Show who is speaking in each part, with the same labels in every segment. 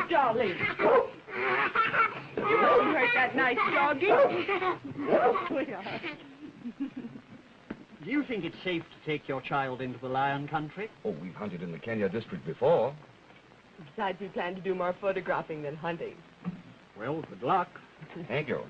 Speaker 1: darling. You won't hurt that nice doggy. Sweetheart.
Speaker 2: Do you think it's safe to take your child into the lion country?
Speaker 3: Oh, we've hunted in the Kenya district before.
Speaker 1: Besides, we plan to do more photographing than hunting.
Speaker 2: Well, good luck.
Speaker 3: Thank you.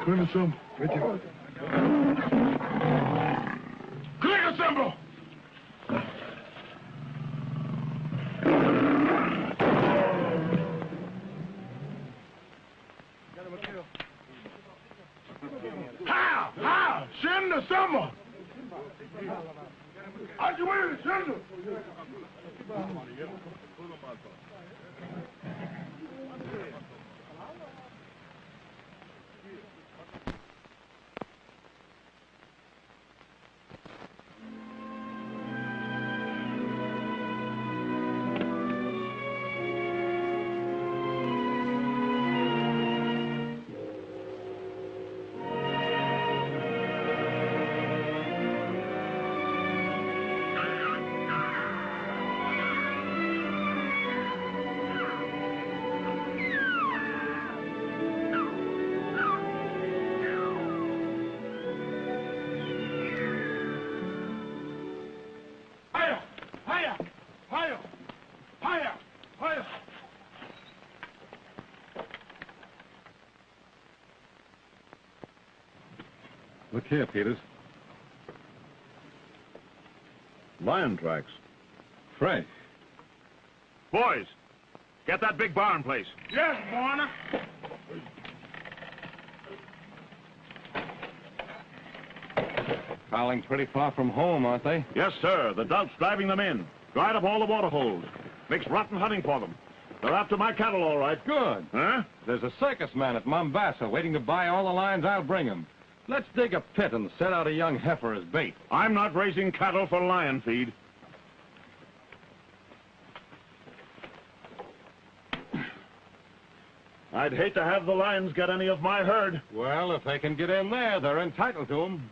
Speaker 4: Clear some. Right there. Clear symbol! How? Send the summer! Aren't you waiting, send the...
Speaker 5: Look here, Peters. Lion tracks. Fresh.
Speaker 4: Boys, get that big barn place. Yes, Warner.
Speaker 5: Prowling pretty far from home, aren't they?
Speaker 4: Yes, sir. The doubt's driving them in. Dried up all the water holes. Makes rotten hunting for them. They're after my cattle, all right.
Speaker 5: Good.
Speaker 4: Huh?
Speaker 5: There's a circus man at Mombasa waiting to buy all the lions I'll bring him. Let's dig a pit and set out a young heifer as bait.
Speaker 4: I'm not raising cattle for lion feed. I'd hate to have the lions get any of my herd.
Speaker 5: Well, if they can get in there, they're entitled to them.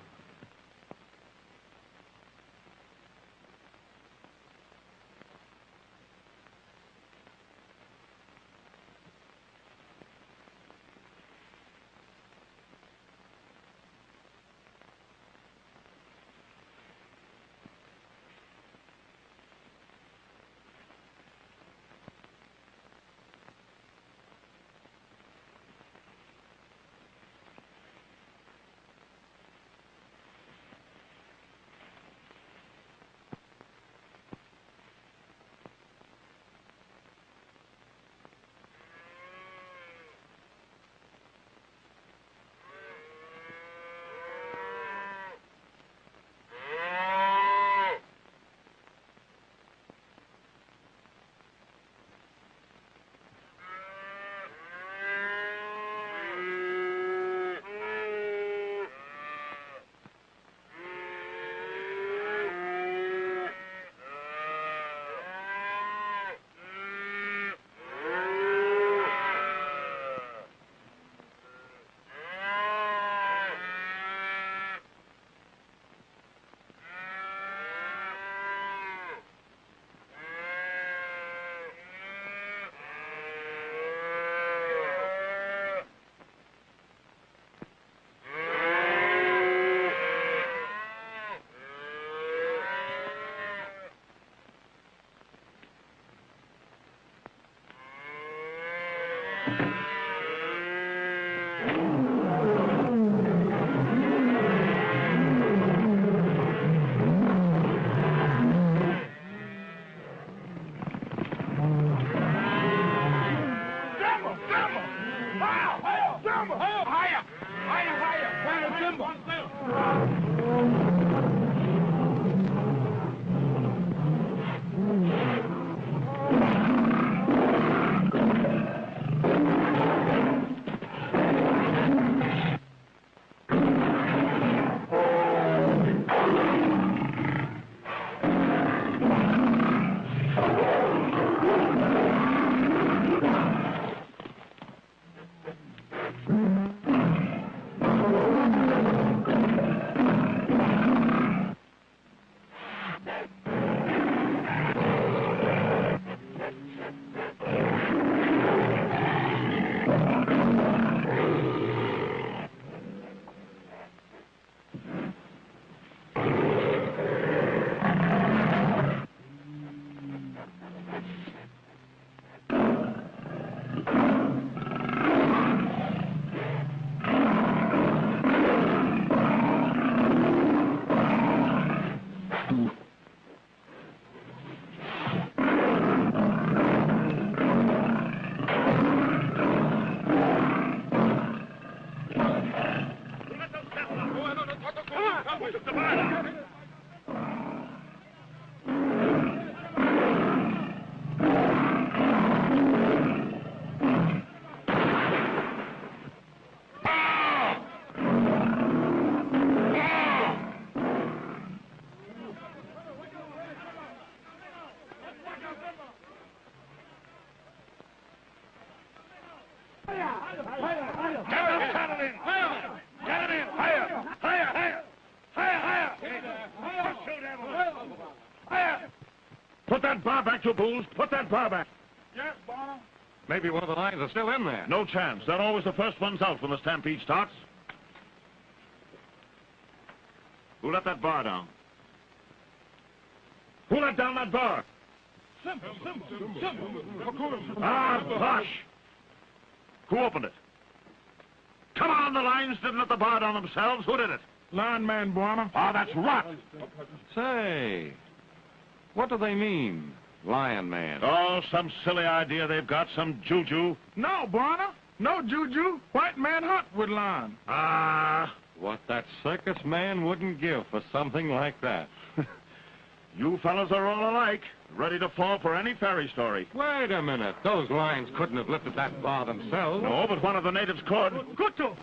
Speaker 4: that bar back, you fools. Put that bar back.
Speaker 5: Yes, Barnum. Maybe one of the lions are still in there.
Speaker 4: No chance. They're always the first ones out when the stampede starts. Who let that bar down? Who let down that bar?
Speaker 6: Simple.
Speaker 4: Ah, bosh! Who opened it? Come on, the lions didn't let the bar down themselves. Who did it?
Speaker 6: Lineman, Barnum.
Speaker 4: Oh, that's rot.
Speaker 5: Say, what do they mean, Lion Man?
Speaker 4: Oh, some silly idea they've got, some juju.
Speaker 6: No, Barnum. No juju. White man hunt with lion.
Speaker 4: Ah,
Speaker 5: What that circus man wouldn't give for something like that.
Speaker 4: you fellas are all alike, ready to fall for any fairy story.
Speaker 5: Wait a minute. Those lions couldn't have lifted that bar themselves.
Speaker 4: No, but one of the natives could.
Speaker 6: Good to.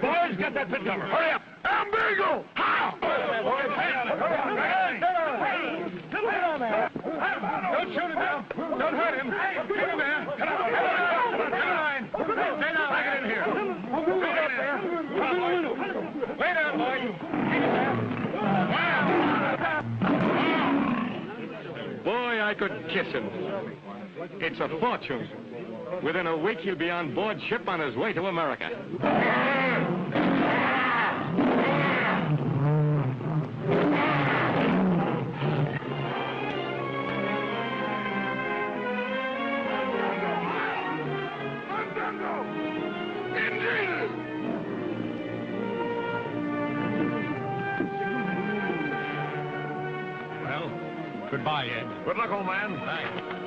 Speaker 4: Boys, get that pit cover. Hurry up. Ambigo! How?
Speaker 6: Don't shoot him now. Don't hurt him. Get him there. Get in line. Stay down. Back it in here. Lay down, boys.
Speaker 5: Boy, I could kiss him. It's a fortune. Within a week, he'll be on board ship on his way to America. Well, goodbye, Ed.
Speaker 4: Good luck, old man.
Speaker 5: Thanks.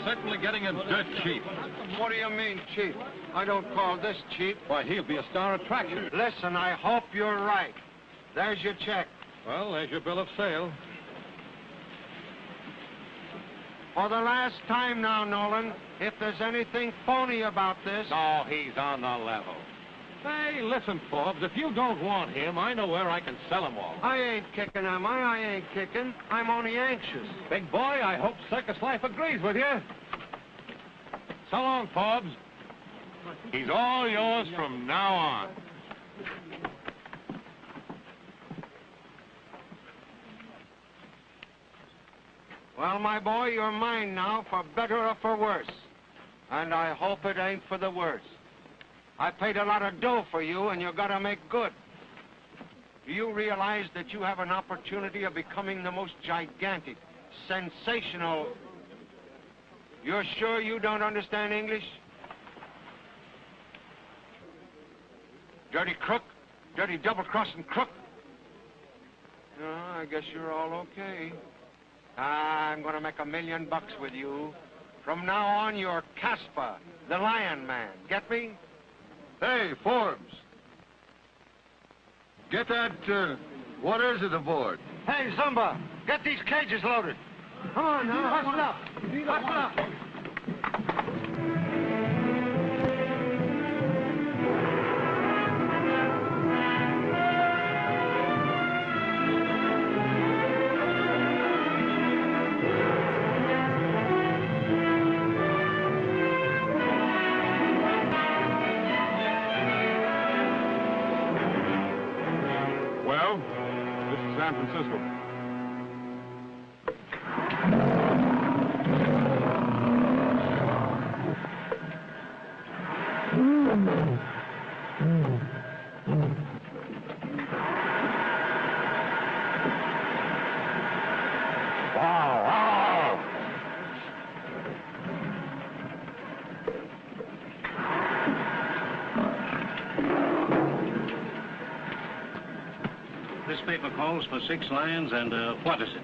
Speaker 5: certainly getting him dirt cheap.
Speaker 6: What do you mean, cheap? I don't call this cheap.
Speaker 5: Why, he'll be a star attraction.
Speaker 6: Listen, I hope you're right. There's your check.
Speaker 5: Well, there's your bill of sale.
Speaker 6: For the last time now, Nolan, if there's anything phony about this...
Speaker 5: No, he's on the level. Hey, listen, Forbes, if you don't want him, I know where I can sell him all.
Speaker 6: I ain't kicking, am I? I ain't kicking. I'm only anxious.
Speaker 5: Big boy, I hope Circus Life agrees with you. So long, Forbes. He's all yours from now on.
Speaker 6: Well, my boy, you're mine now, for better or for worse. And I hope it ain't for the worse. I paid a lot of dough for you, and you gotta make good. Do you realize that you have an opportunity of becoming the most gigantic, sensational... You're sure you don't understand English? Dirty crook? Dirty double-crossing crook? No, I guess you're all okay. I'm gonna make $1 million with you. From now on, you're Casper, the Lion Man. Get me?
Speaker 7: Hey, Forbes. Get that, what is it aboard?
Speaker 6: Hey, Zumba, get these cages loaded. Come on now, hustle up. Hustle up.
Speaker 4: Well, this is San Francisco.
Speaker 8: This paper calls for 6 lions and, what is it?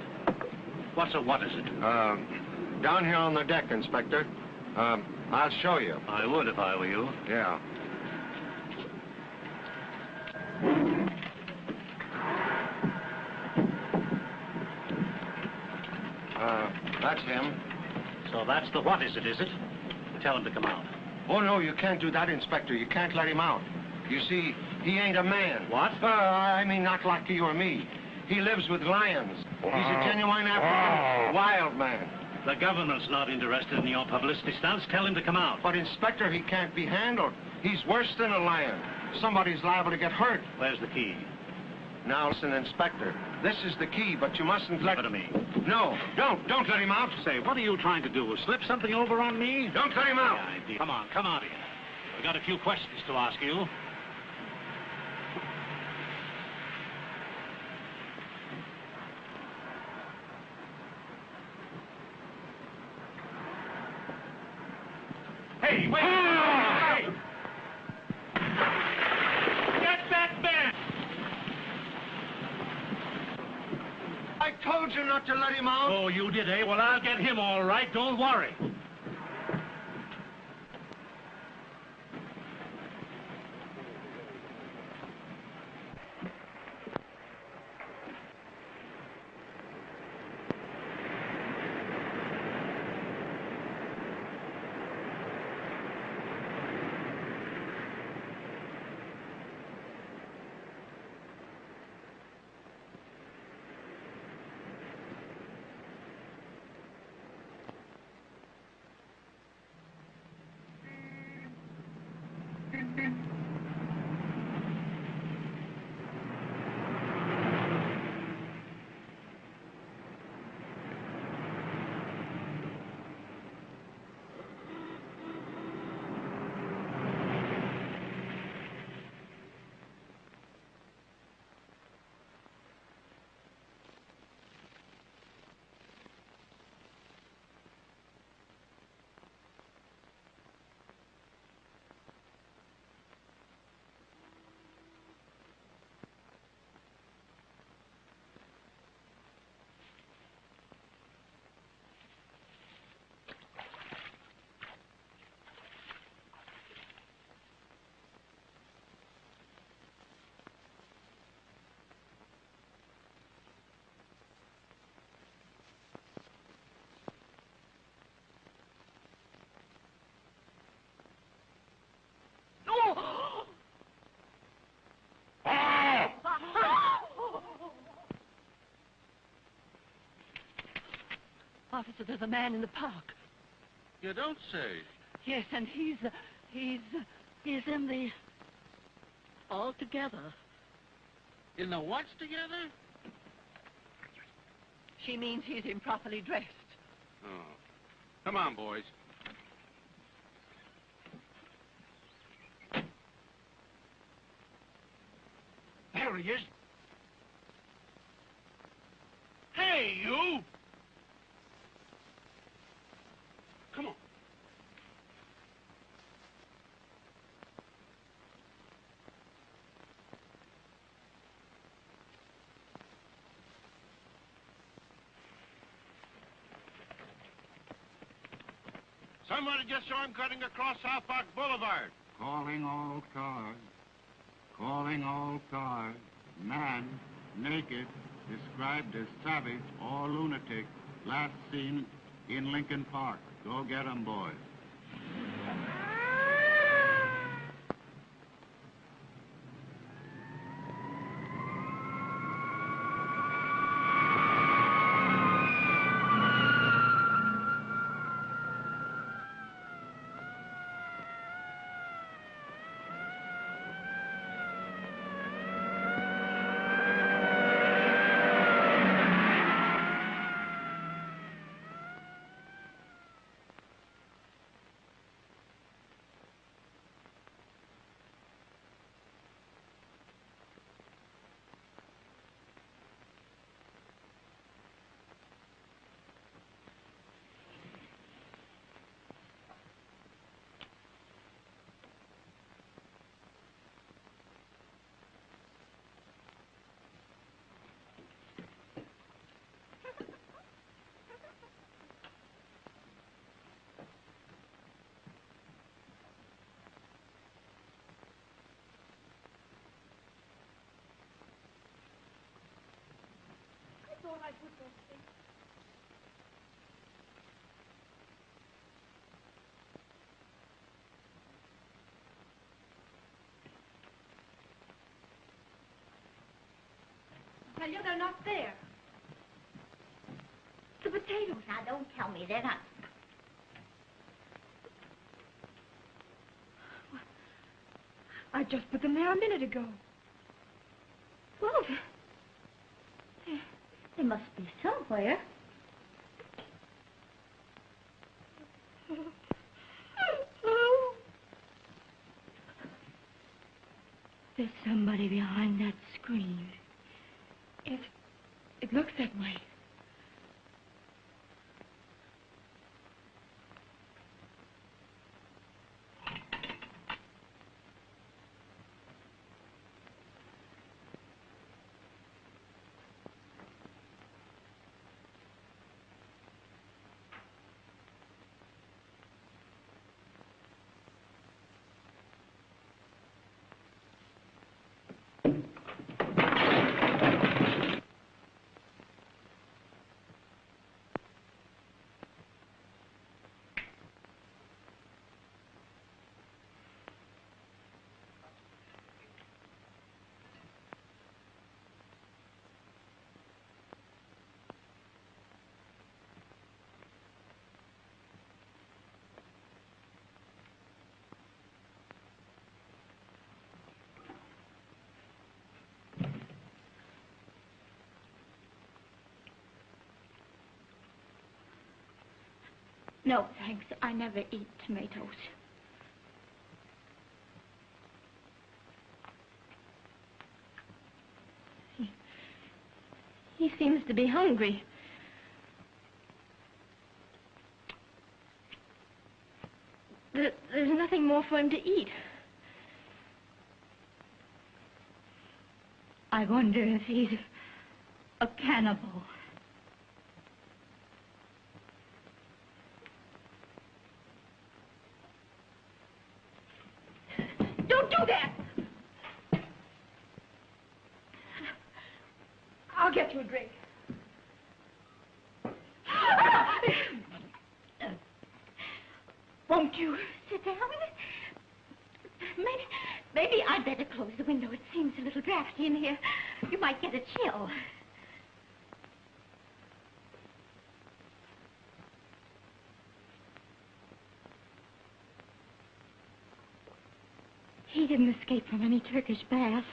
Speaker 8: What is it?
Speaker 6: Down here on the deck, Inspector. I'll show you.
Speaker 8: I would if I were you.
Speaker 6: Yeah. That's him.
Speaker 8: So that's the what is it? Tell him to come out.
Speaker 6: Oh, no, you can't do that, Inspector. You can't let him out. You see, he ain't a man.
Speaker 8: What?
Speaker 6: I mean, not like you or me. He lives with lions. He's a genuine African wild man.
Speaker 8: The government's not interested in your publicity stunts. Tell him to come out.
Speaker 6: But, Inspector, he can't be handled. He's worse than a lion. Somebody's liable to get hurt.
Speaker 8: Where's the key?
Speaker 6: Now, listen, Inspector. This is the key, but you mustn't let...
Speaker 8: Give it to me.
Speaker 6: No, don't let him out.
Speaker 8: Say, what are you trying to do? Slip something over on me?
Speaker 6: Don't let him out.
Speaker 8: Yeah, indeed. Come on here. We've got a few questions to ask you. Hey, wait! Hey! Get that man!
Speaker 6: I told you not to let him out.
Speaker 8: Oh, you did, eh? Well, I'll get him all right. Don't worry.
Speaker 1: Officer, there's a man in the park.
Speaker 7: You don't say.
Speaker 1: Yes, and he's in the... all together.
Speaker 7: In the what's together?
Speaker 1: She means he's improperly dressed.
Speaker 5: Oh. Come on, boys.
Speaker 7: There he is. Hey, you! Come on.
Speaker 5: Somebody just saw him cutting across South Park Boulevard.
Speaker 6: Calling all cars. Calling all cars. Man, naked, described as savage or lunatic. Last seen in Lincoln Park. Go get 'em, boys.
Speaker 1: Thought I put those things. Tell you they're not there.
Speaker 9: The potatoes. Now, don't tell me they're not.
Speaker 1: I just put them there a minute ago.
Speaker 9: Well, they must be somewhere. There's somebody behind that screen.
Speaker 1: It looks that way.
Speaker 9: No, thanks. I never eat tomatoes.
Speaker 1: He seems to be hungry. There's nothing more for him to eat.
Speaker 9: I wonder if he's a cannibal.
Speaker 1: Don't do that! I'll get you a drink.
Speaker 9: Won't you sit down? Maybe I'd better close the window. It seems a little drafty in here. You might get a chill. didn't escape from any Turkish bath.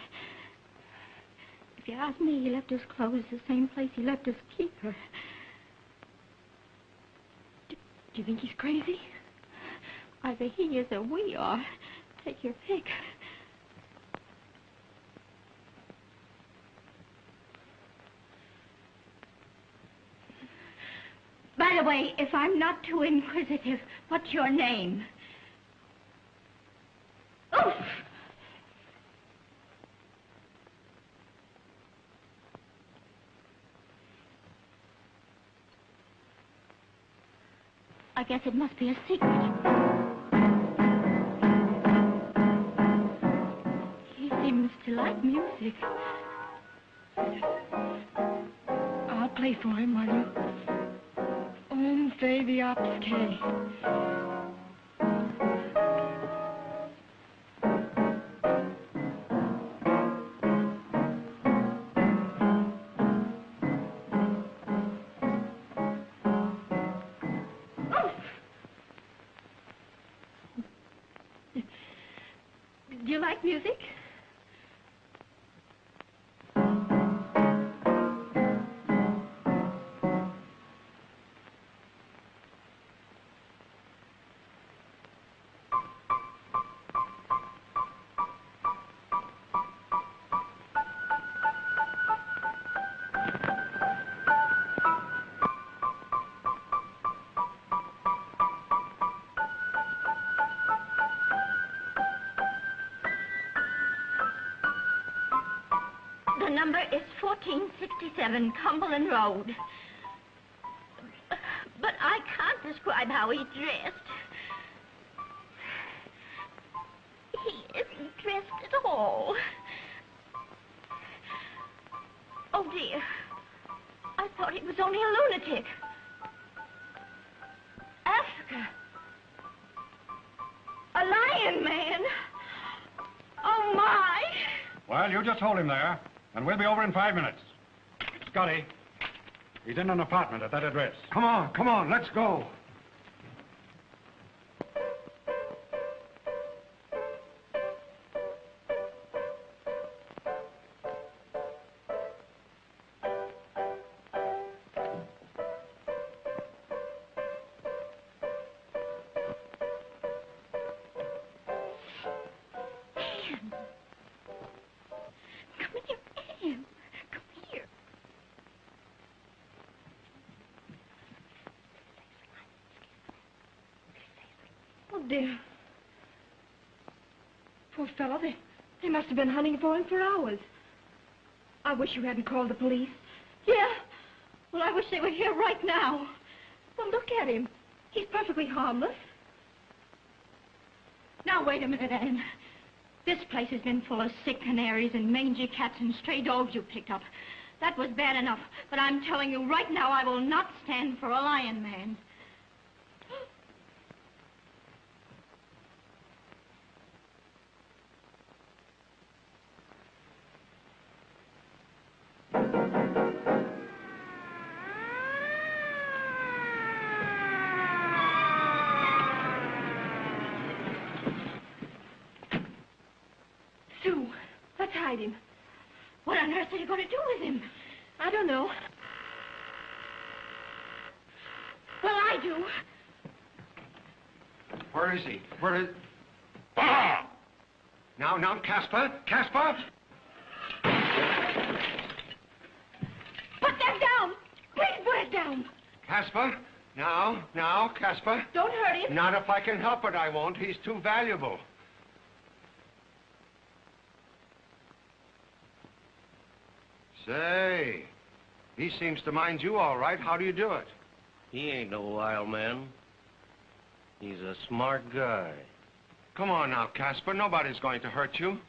Speaker 9: If you ask me, he left his clothes the same place he left his keeper. Do you think he's crazy? Either he is or we are. Take your pick. By the way, if I'm not too inquisitive, what's your name? Oof! I guess it must be a secret. He seems to like music.
Speaker 1: I'll play for him, will you? Om Fabi Opske.
Speaker 9: Do you like music? The number is 1467 Cumberland Road. But I can't describe how he dressed. He isn't dressed at all. Oh, dear. I thought he was only a lunatic. Africa. A lion man. Oh, my.
Speaker 8: Well, you just hold him there, and we'll be over in 5 minutes. Scotty, he's in an apartment at that address.
Speaker 6: Come on, let's go.
Speaker 1: Oh, dear. Poor fellow, they must have been hunting for him for hours. I wish you hadn't called the police.
Speaker 9: Yeah? Well, I wish they were here right now.
Speaker 1: Well, look at him. He's perfectly harmless.
Speaker 9: Now, wait a minute, Anne. This place has been full of sick canaries and mangy cats and stray dogs you picked up. That was bad enough, but I'm telling you right now I will not stand for a lion man.
Speaker 1: Sue, let's hide him.
Speaker 9: What on earth are you going to do with him?
Speaker 1: I don't know.
Speaker 9: Well, I do.
Speaker 6: Where is he? Where is... Ah! Now, Casper! Casper!
Speaker 9: Put that down! Please put it down!
Speaker 6: Casper! Now, Casper.
Speaker 1: Don't hurt him.
Speaker 6: Not if I can help it, I won't. He's too valuable. Say, he seems to mind you all right. How do you do it?
Speaker 10: He ain't no wild man. He's a smart guy.
Speaker 6: Come on now, Casper. Nobody's going to hurt you.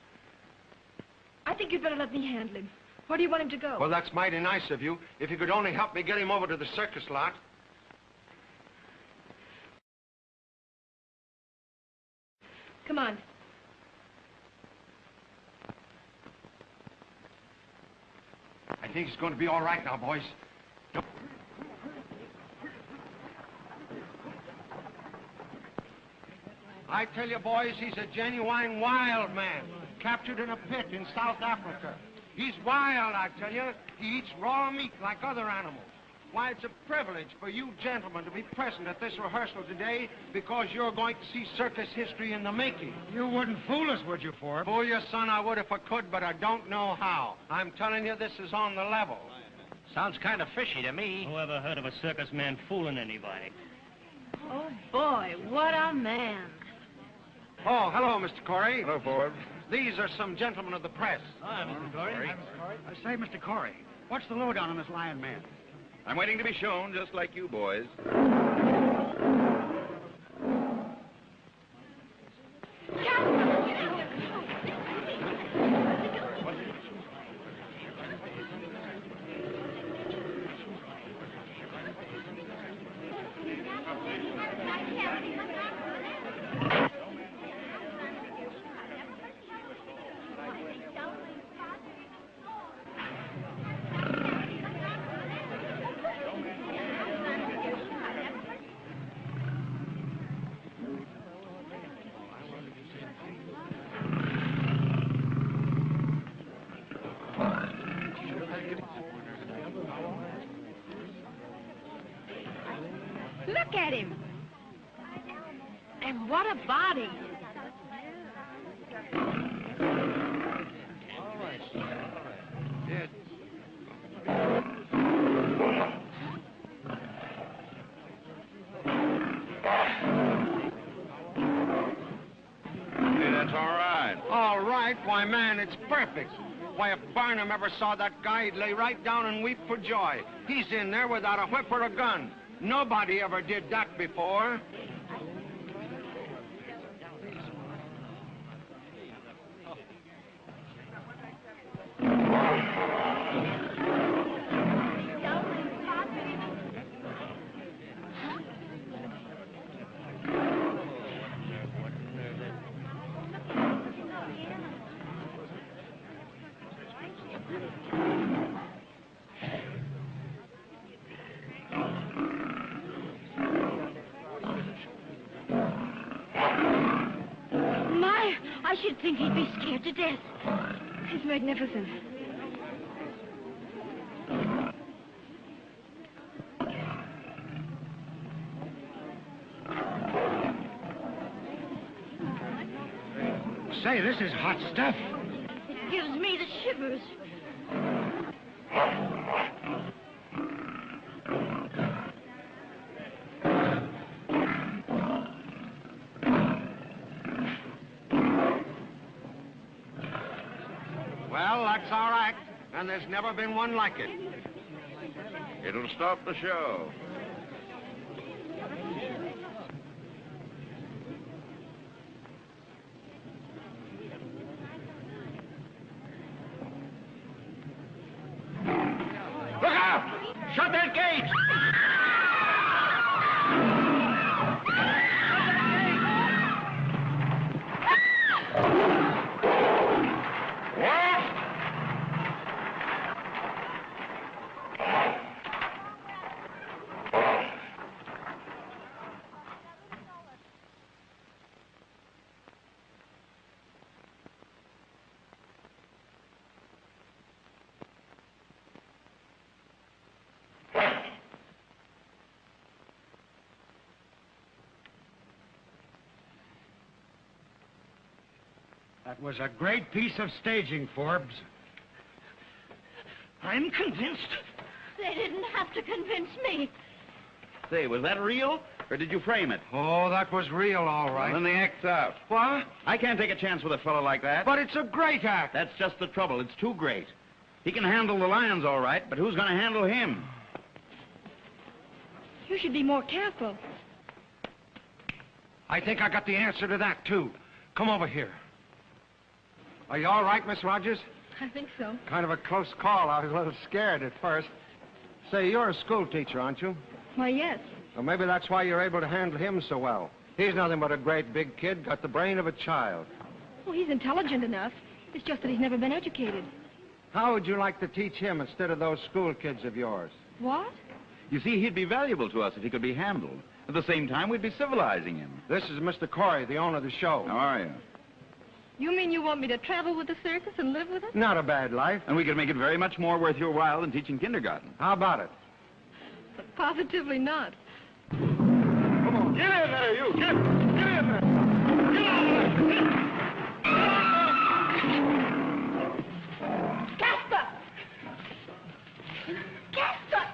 Speaker 1: I think you'd better let me handle him. Where do you want him to go?
Speaker 6: Well, that's mighty nice of you. If you could only help me get him over to the circus lot.
Speaker 1: Come on.
Speaker 6: I think he's going to be all right now, boys. I tell you, boys, he's a genuine wild man, captured in a pit in South Africa. He's wild, I tell you. He eats raw meat like other animals. Why, it's a privilege for you gentlemen to be present at this rehearsal today because you're going to see circus history in the making.
Speaker 8: You wouldn't fool us, would you, Forbes?
Speaker 6: Fool you, son, I would if I could, but I don't know how. I'm telling you, this is on the level.
Speaker 10: Sounds kind of fishy to me. Whoever heard of a circus man fooling anybody?
Speaker 11: Oh, boy, what a man.
Speaker 6: Oh, hello, Mr. Corey.
Speaker 3: Hello, Forbes.
Speaker 6: These are some gentlemen of the press.
Speaker 10: Hi, Mr. Corey.
Speaker 8: I say, Mr. Corey, what's the lowdown on this lion man?
Speaker 3: I'm waiting to be shown, just like you boys.
Speaker 11: Look at him. And what a body.
Speaker 3: Hey, that's all right.
Speaker 6: All right? Why, man, it's perfect. Why, if Barnum ever saw that guy, he'd lay right down and weep for joy. He's in there without a whip or a gun. Nobody ever did that before.
Speaker 9: I should think he'd be scared to death.
Speaker 1: He's magnificent.
Speaker 8: Say, this is hot stuff.
Speaker 9: It gives me the shivers.
Speaker 6: Well, that's all right. And there's never been one like it.
Speaker 3: It'll stop the show.
Speaker 6: Look out! Shut that gate!
Speaker 8: That was a great piece of staging, Forbes.
Speaker 7: I'm convinced.
Speaker 9: They didn't have to convince me.
Speaker 3: Say, was that real, or did you frame it?
Speaker 6: Oh, that was real, all right.
Speaker 3: Well, then the act's out.
Speaker 6: What?
Speaker 3: I can't take a chance with a fellow like that.
Speaker 6: But it's a great act.
Speaker 3: That's just the trouble. It's too great. He can handle the lions all right, but who's going to handle him?
Speaker 1: You should be more careful.
Speaker 6: I think I got the answer to that, too. Come over here. Are you all right, Miss Rogers?
Speaker 1: I think so.
Speaker 6: Kind of a close call. I was a little scared at first. Say, you're a school teacher, aren't you?
Speaker 1: Why, yes.
Speaker 6: Well, maybe that's why you're able to handle him so well. He's nothing but a great big kid, got the brain of a child.
Speaker 1: Well, he's intelligent enough. It's just that he's never been educated.
Speaker 6: How would you like to teach him instead of those school kids of yours?
Speaker 1: What?
Speaker 3: You see, he'd be valuable to us if he could be handled. At the same time, we'd be civilizing him.
Speaker 6: This is Mr. Corey, the owner of the show.
Speaker 3: How are you?
Speaker 11: You mean you want me to travel with the circus and live with it?
Speaker 6: Not a bad life.
Speaker 3: And we could make it very much more worth your while than teaching kindergarten.
Speaker 6: How about it?
Speaker 11: Positively not.
Speaker 6: Come on, get in there, you! Get in there! Get on there!
Speaker 9: Casper! Casper!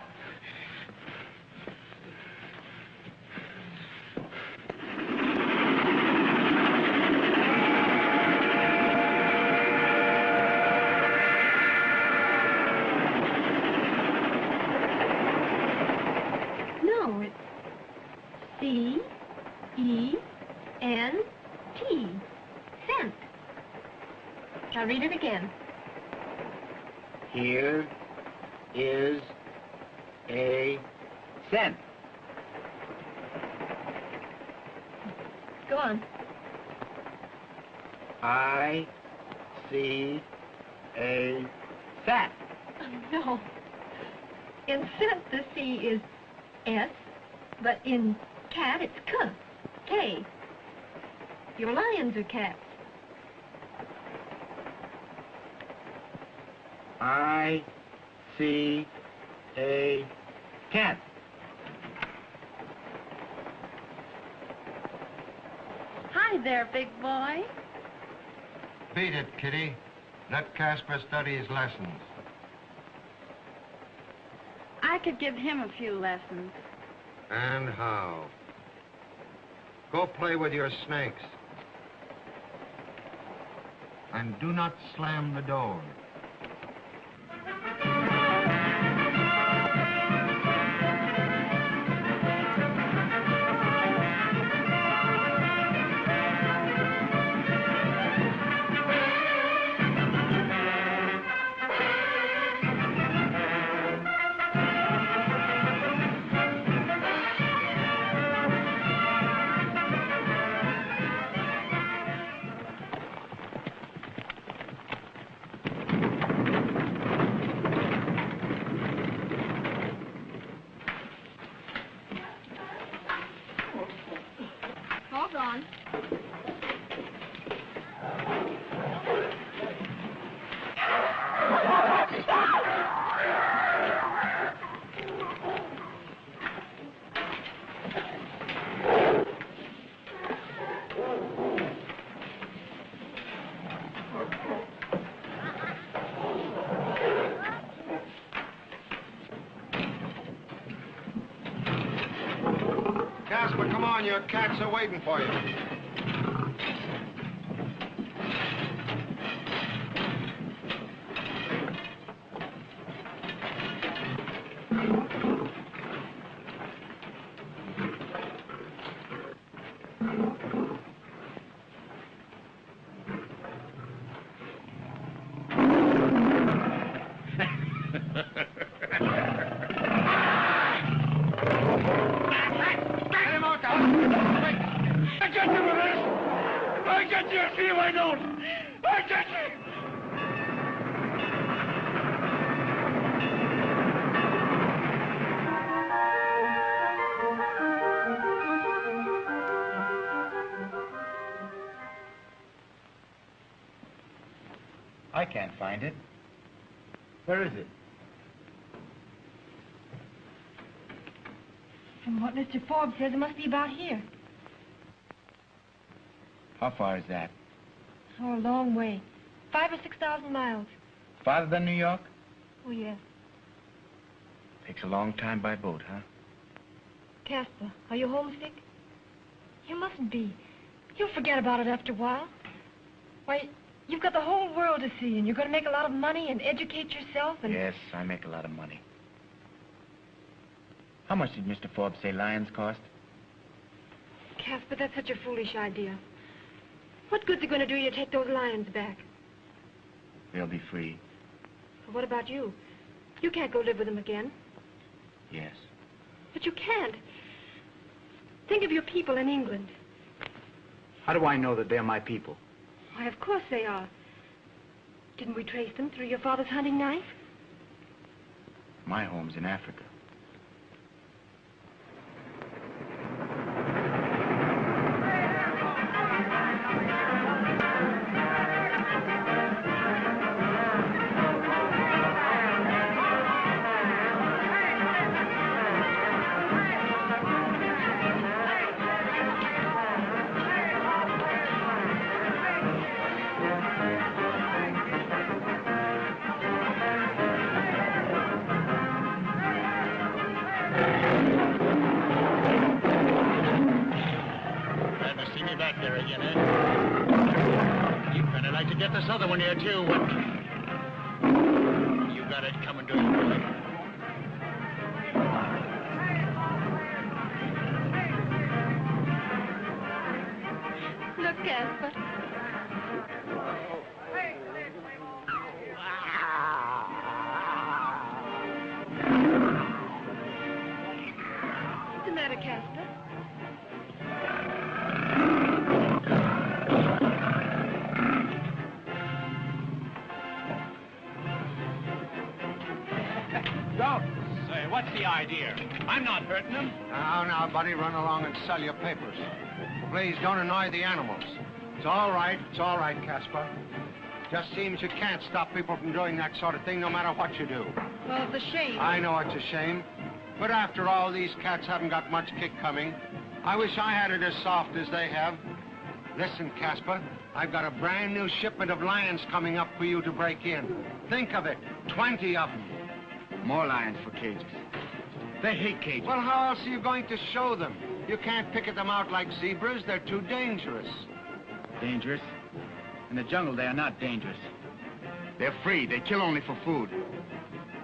Speaker 11: No, it's C-E-N-T. Cent. Now read it again.
Speaker 10: Here is a cent.
Speaker 11: Go on.
Speaker 10: I see a cent.
Speaker 11: No. In cent, the C is S, but in cat, it's K. K. Your lions are cats.
Speaker 10: I see a cat.
Speaker 11: Hi there, big boy.
Speaker 6: Beat it, Kitty. Let Casper study his lessons.
Speaker 11: I could give him a few lessons.
Speaker 6: And how? Go play with your snakes. And do not slam the door.
Speaker 11: Hold on.
Speaker 6: Casper, come on, your cats are waiting for you.
Speaker 10: I can't find it. Where is it?
Speaker 1: From what Mr. Forbes says, it must be about here.
Speaker 10: How far is that?
Speaker 1: Oh, a long way. 5,000 or 6,000 miles.
Speaker 10: Farther than New York?
Speaker 1: Oh, yes.
Speaker 10: Takes a long time by boat, huh?
Speaker 1: Casper, are you homesick? You mustn't be. You'll forget about it after a while. Why, you've got the whole world to see, and you're going to make a lot of money and educate yourself and...
Speaker 10: Yes, I make a lot of money. How much did Mr. Forbes say lions cost?
Speaker 1: Casper, that's such a foolish idea. What good's it going to do you to take those lions back?
Speaker 10: They'll be free.
Speaker 1: Well, what about you? You can't go live with them again.
Speaker 10: Yes.
Speaker 1: But you can't. Think of your people in England.
Speaker 10: How do I know that they're my people?
Speaker 1: Why, of course they are. Didn't we trace them through your father's hunting knife?
Speaker 10: My home's in Africa.
Speaker 7: there again, eh? You'd better like to get this other one here, too. You got it coming to you, boy.
Speaker 11: Look, Casper. What's the matter, Casper?
Speaker 3: Don't. Say, what's the idea? I'm not hurting him.
Speaker 6: Now, buddy, run along and sell your papers. Please don't annoy the animals. It's all right, Casper. Just seems you can't stop people from doing that sort of thing no matter what you do.
Speaker 1: Well, it's a shame.
Speaker 6: I know it's a shame. But after all, these cats haven't got much kick coming. I wish I had it as soft as they have. Listen, Casper, I've got a brand new shipment of lions coming up for you to break in. Think of it, 20 of them.
Speaker 3: More lions for cages. They hate cages.
Speaker 6: Well, how else are you going to show them? You can't picket them out like zebras. They're too dangerous.
Speaker 3: Dangerous? In the jungle, they are not dangerous. They're free. They kill only for food.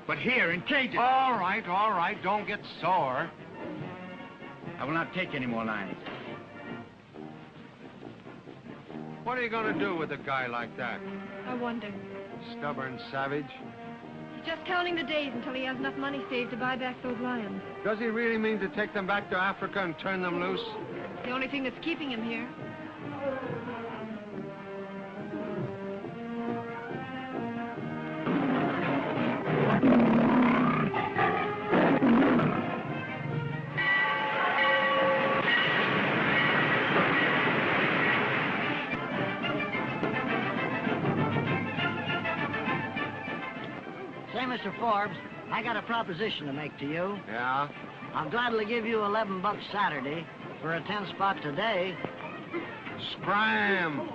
Speaker 3: But here, in cages...
Speaker 6: All right. Don't get sore.
Speaker 3: I will not take any more lions.
Speaker 6: What are you going to do with a guy like that?
Speaker 1: I wonder.
Speaker 6: Stubborn savage.
Speaker 1: He's just counting the days until he has enough money saved to buy back those lions.
Speaker 6: Does he really mean to take them back to Africa and turn them loose?
Speaker 1: It's the only thing that's keeping him here.
Speaker 12: Say, Mr. Forbes, I got a proposition to make to you.
Speaker 6: Yeah?
Speaker 12: I'll gladly give you $11 Saturday for a 10 spot today.
Speaker 6: Scram!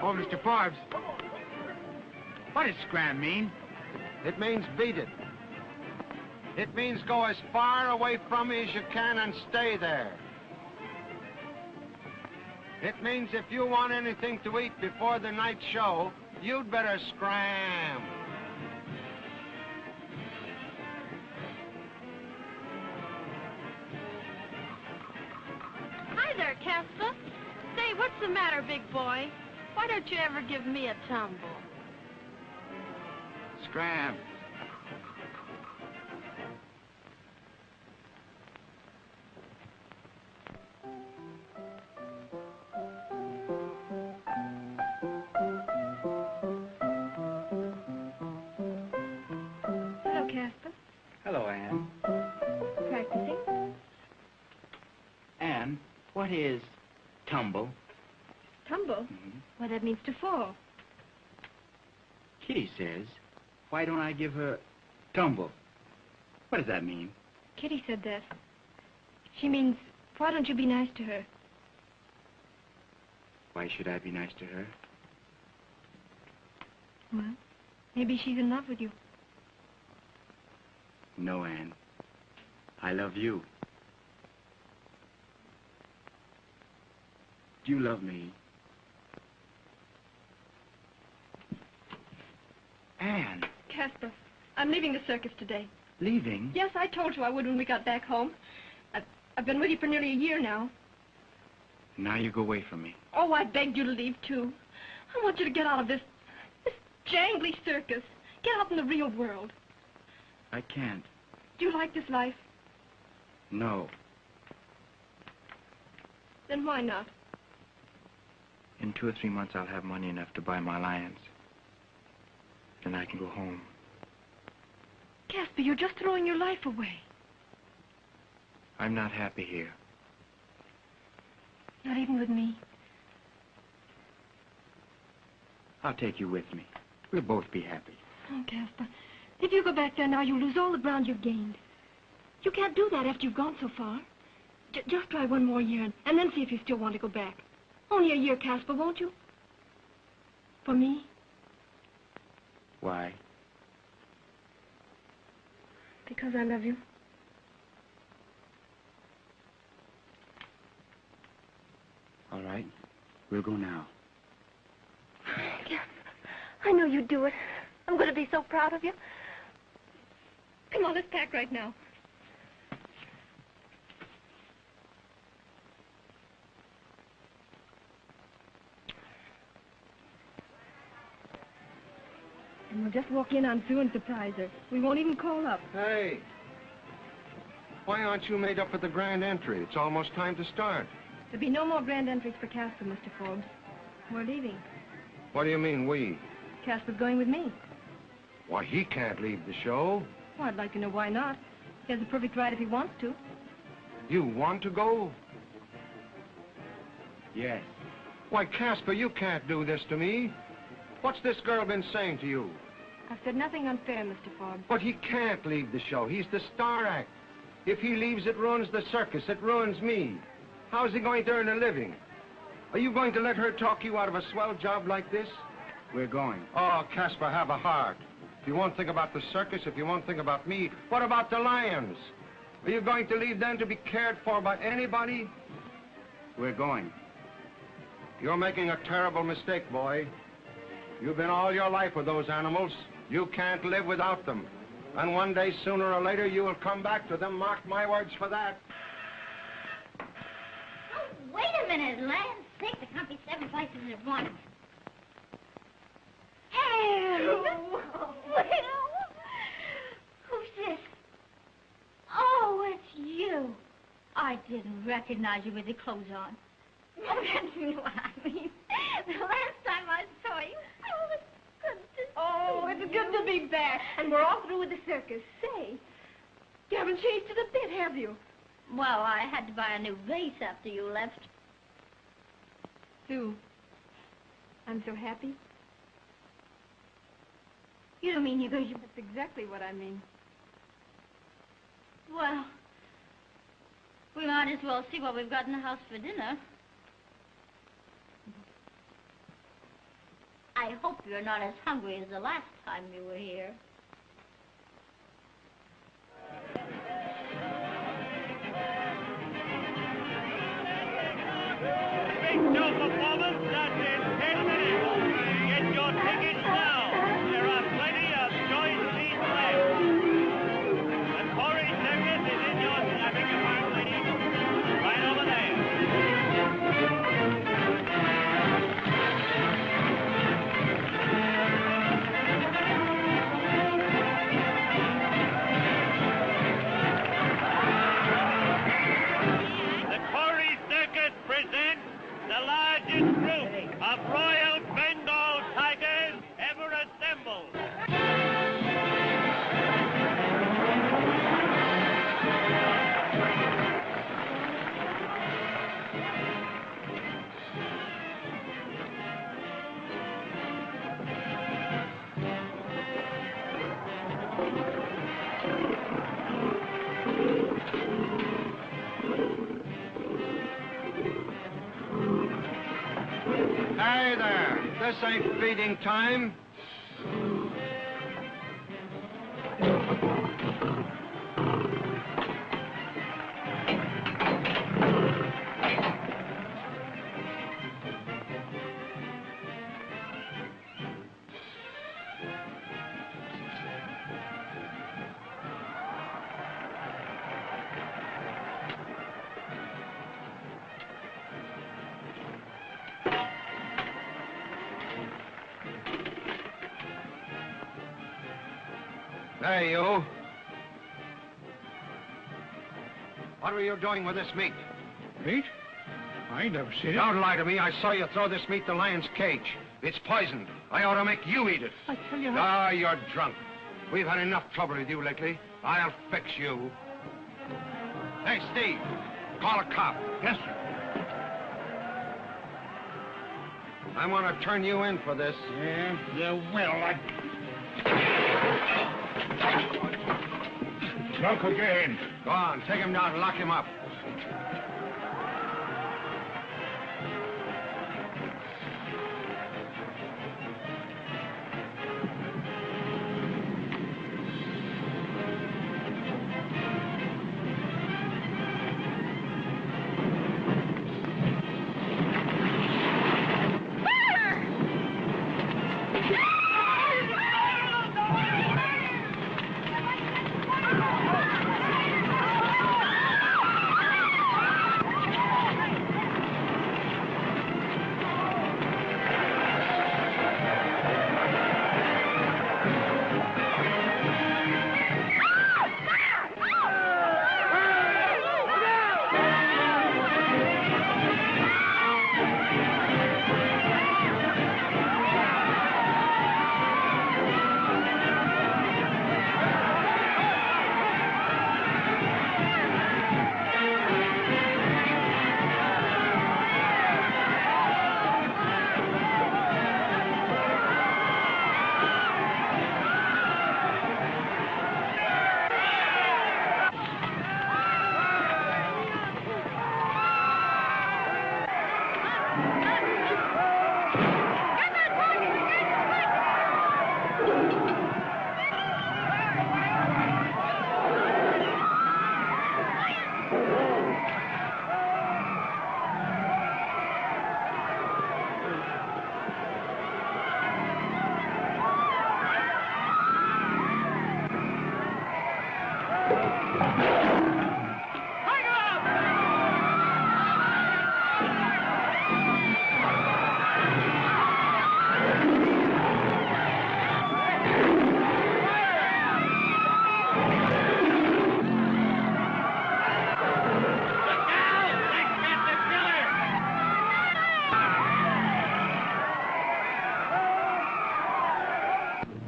Speaker 3: Oh, Mr. Forbes. What does scram mean?
Speaker 6: It means beat it. It means go as far away from me as you can and stay there. It means if you want anything to eat before the night show, you'd better scram.
Speaker 13: Hi there, Casper. Say, what's the matter, big boy? Why don't you ever give me a tumble?
Speaker 3: Scram.
Speaker 1: Hello, Casper.
Speaker 3: Hello, Anne.
Speaker 1: Practicing?
Speaker 3: Anne, what is tumble?
Speaker 1: Tumble? Well, that means to fall.
Speaker 3: Kitty says, why don't I give her tumble? What does that mean?
Speaker 1: Kitty said that. She means, why don't you be nice to her?
Speaker 3: Why should I be nice to her?
Speaker 1: Well, maybe she's in love with you.
Speaker 3: No, Anne. I love you. Do you love me? Anne.
Speaker 1: Casper, I'm leaving the circus today.
Speaker 3: Leaving?
Speaker 1: Yes, I told you I would when we got back home. I've been with you for nearly a year now.
Speaker 3: Now you go away from me.
Speaker 1: Oh, I begged you to leave, too. I want you to get out of this jangly circus. Get out in the real world.
Speaker 3: I can't.
Speaker 1: Do you like this life?
Speaker 3: No.
Speaker 1: Then why not?
Speaker 3: In 2 or 3 months, I'll have money enough to buy my lions. Then I can go home.
Speaker 1: Casper, you're just throwing your life away.
Speaker 3: I'm not happy here.
Speaker 1: Not even with me.
Speaker 3: I'll take you with me. We'll both be happy.
Speaker 1: Oh, Casper, if you go back there now, you'll lose all the ground you've gained. You can't do that after you've gone so far. Just try one more year, and then see if you still want to go back. Only a year, Casper, won't you? For me?
Speaker 3: Why?
Speaker 1: Because I love you.
Speaker 3: We'll go now.
Speaker 11: Yes. I knew you'd do it. I'm going to be so proud of you. Come on, let's pack right now.
Speaker 1: And we'll just walk in on Sue and surprise her. We won't even call up.
Speaker 6: Hey, why aren't you made up for the grand entry? It's almost time to start.
Speaker 1: There'll be no more grand entries for Casper, Mr. Forbes. We're leaving.
Speaker 6: What do you mean, we?
Speaker 1: Casper's going with me.
Speaker 6: Why, he can't leave the show.
Speaker 1: Well, I'd like to know why not. He has a perfect right if he wants to.
Speaker 6: You want to go?
Speaker 3: Yes.
Speaker 6: Why, Casper, you can't do this to me. What's this girl been saying to you?
Speaker 1: I've said nothing unfair, Mr. Forbes.
Speaker 6: But he can't leave the show. He's the star act. If he leaves, it ruins the circus. It ruins me. How's he going to earn a living? Are you going to let her talk you out of a swell job like this?
Speaker 3: We're going.
Speaker 6: Oh, Casper, have a heart. If you won't think about the circus, if you won't think about me, what about the lions? Are you going to leave them to be cared for by anybody?
Speaker 3: We're going.
Speaker 6: You're making a terrible mistake, boy. You've been all your life with those animals. You can't live without them. And one day, sooner or later, you will come back to them. Mark my words for that.
Speaker 9: Oh, wait a minute, land's sake. There can't be 7 places at once. Hey! Who's this? Oh, it's you. I didn't recognize you with your clothes on. Oh, that's what I mean. The last time I saw you, oh, it's good to see
Speaker 1: Oh, it's good to be back. And we're all through with the circus. Say, you haven't changed it a bit, have you?
Speaker 9: Well, I had to buy a new vase after you left.
Speaker 1: Sue, I'm so happy.
Speaker 9: You don't mean you're going to...
Speaker 1: That's exactly what I mean.
Speaker 9: Well, we might as well see what we've got in the house for dinner. I hope you're not as hungry as the last time you were here.
Speaker 14: Big show performance starts in 10 minutes. Get your tickets now. There are plenty of joint seats left. The Tory Circus is in your snapping apartment. Right over there. Presents the largest group of Royal Bengal tigers ever assembled.
Speaker 6: Hey there, this ain't feeding time. Hey, you. What were you doing with this meat?
Speaker 8: Meat? I never seen it.
Speaker 6: Don't lie to me. I saw you throw this meat in the lion's cage. It's poisoned. I ought to make you eat it.
Speaker 8: I tell you
Speaker 6: Ah, you're drunk. We've had enough trouble with you lately. I'll fix you. Hey, Steve, call a cop.
Speaker 8: Yes, sir.
Speaker 6: I want to turn you in for this.
Speaker 8: Yeah, you will. Drunk again.
Speaker 6: Go on, take him down and lock him up.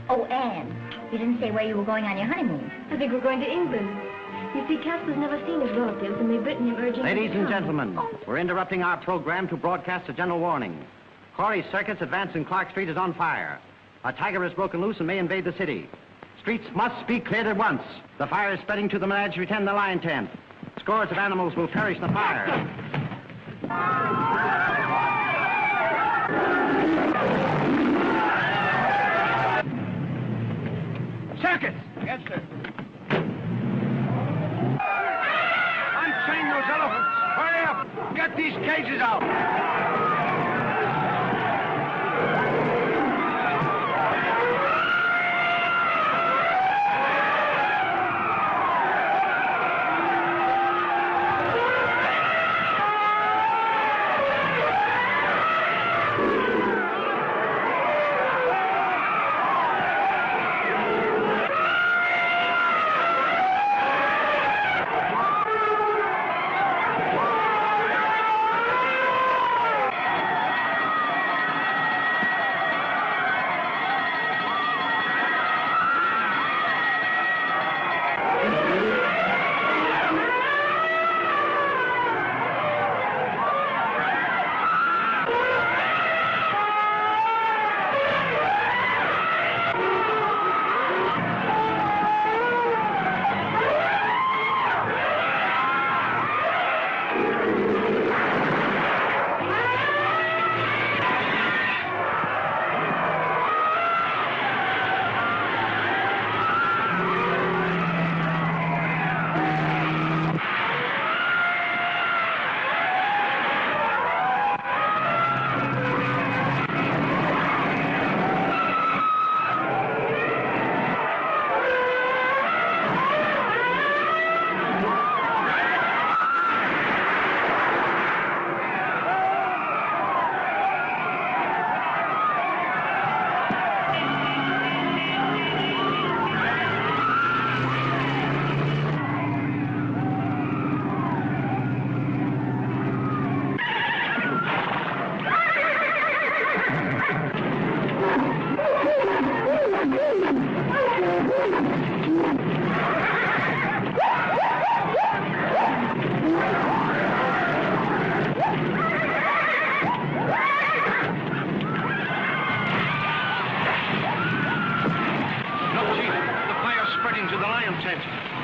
Speaker 15: Oh, Anne, you didn't say where you were going on your honeymoon.
Speaker 11: I think we're going to England. You see, Casper's never seen his relatives, and they've written him urging him
Speaker 16: Ladies
Speaker 11: to
Speaker 16: and
Speaker 11: come.
Speaker 16: gentlemen, we're interrupting our program to broadcast a general warning. Corey Circus advancing Clark Street is on fire. A tiger has broken loose and may invade the city. Streets must be cleared at once. The fire is spreading to the Menagerie 10, the lion tent. Scores of animals will perish in the fire.
Speaker 3: Circus!
Speaker 14: Yes, sir.
Speaker 3: Unchain those elephants! Hurry up! Get these cages out!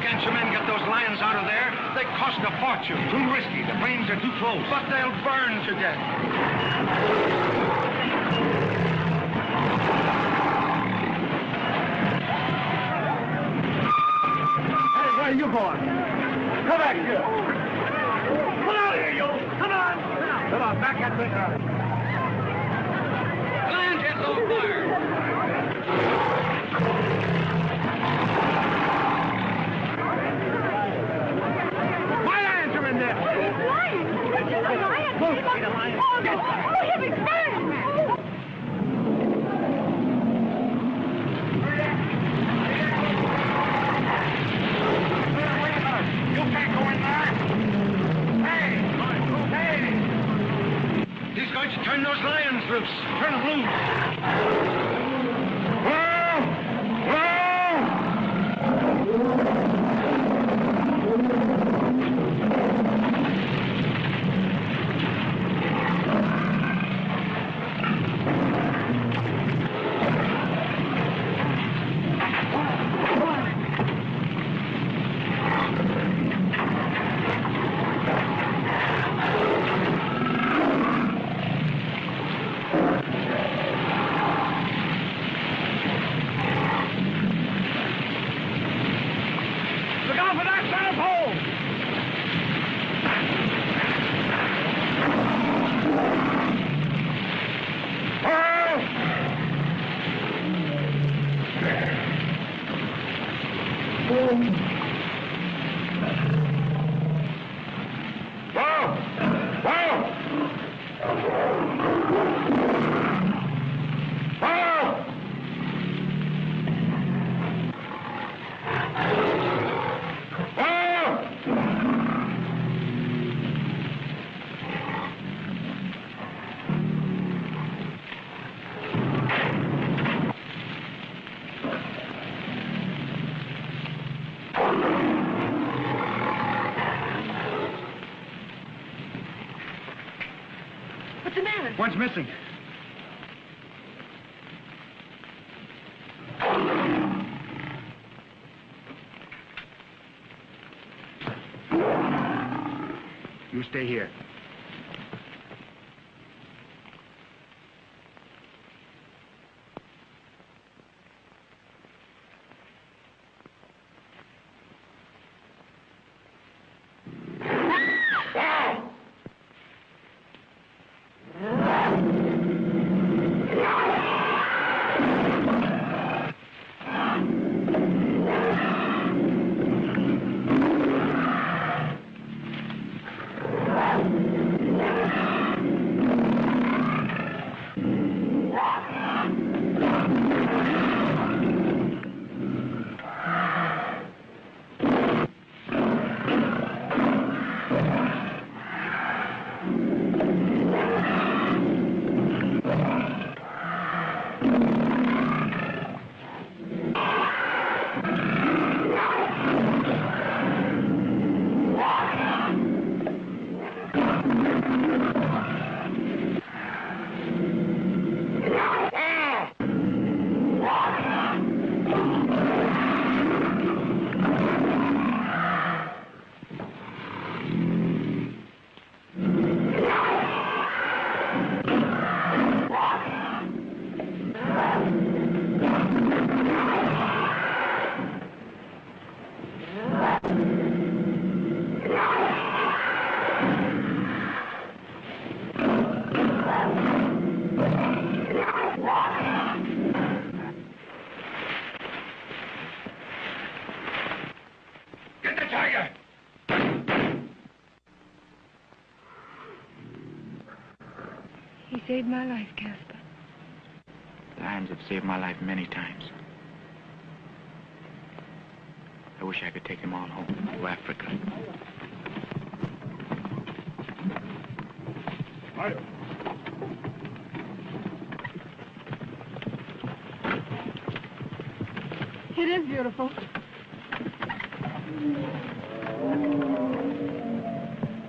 Speaker 6: Can't your men get those lions out of there? They cost a fortune. Too risky. The flames are too close. But they'll burn to death.
Speaker 14: Hey, where are you going? Come back here. Come out here, you. Come on. Come on, back at the car.
Speaker 6: Lions heads on fire. He's going to turn those lions loose. Turn them loose.
Speaker 1: What's the matter?
Speaker 3: One's missing. You stay here.
Speaker 1: He saved my life, Casper.
Speaker 3: Lions have saved my life many times. I wish I could take them all home to Africa.
Speaker 1: It is beautiful.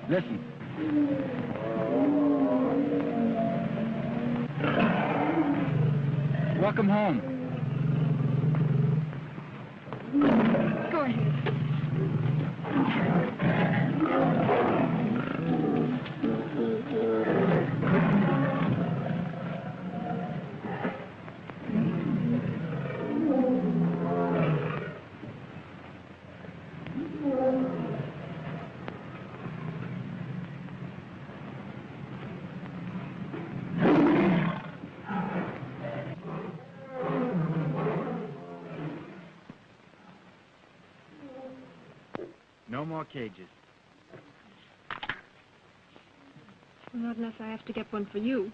Speaker 3: Listen. Welcome home.
Speaker 1: Go ahead.
Speaker 3: No more cages.
Speaker 1: Well, not unless I have to get one for you.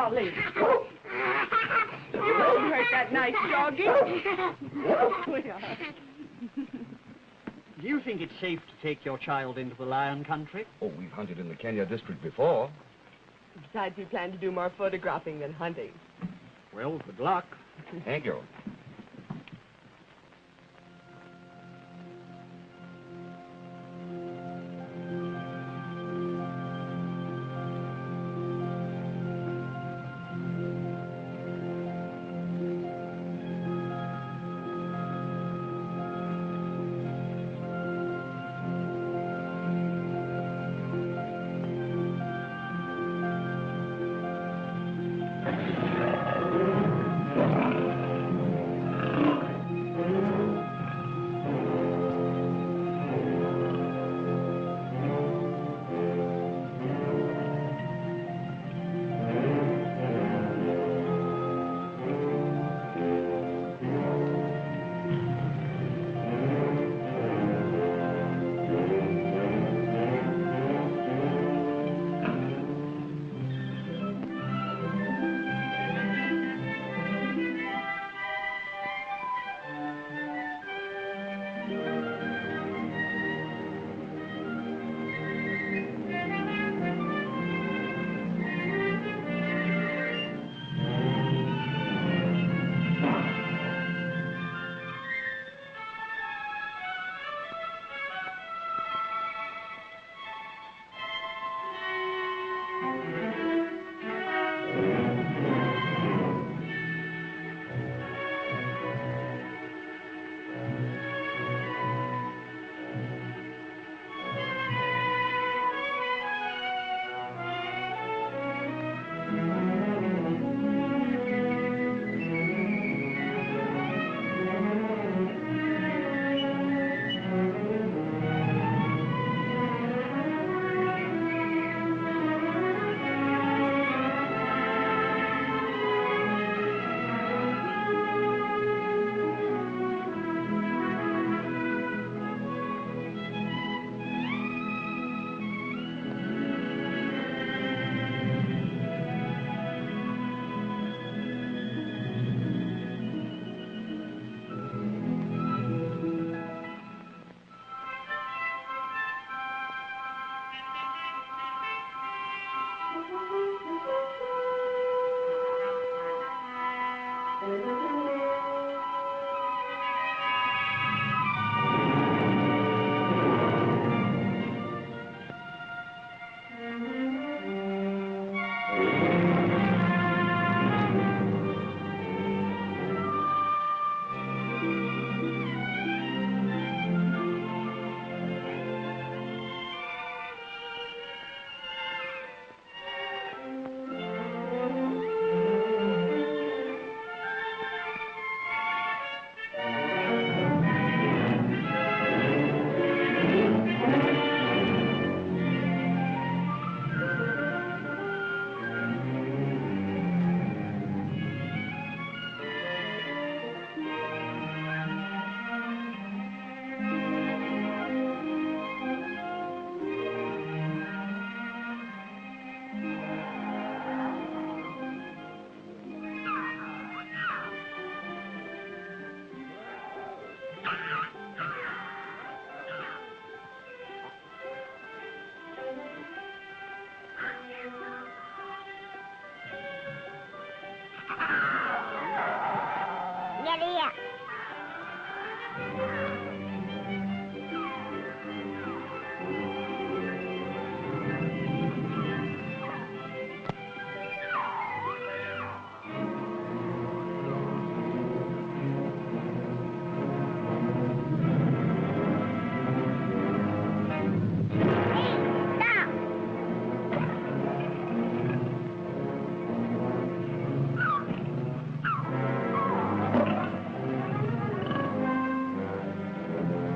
Speaker 17: golly. You wouldn't hurt that nice doggy.
Speaker 2: Do you think it's safe to take your child into the lion country?
Speaker 18: Oh, we've hunted in the Kenya district before.
Speaker 17: Besides, we plan to do more photographing than hunting.
Speaker 2: Well, good luck.
Speaker 18: Thank you.
Speaker 11: Thank you.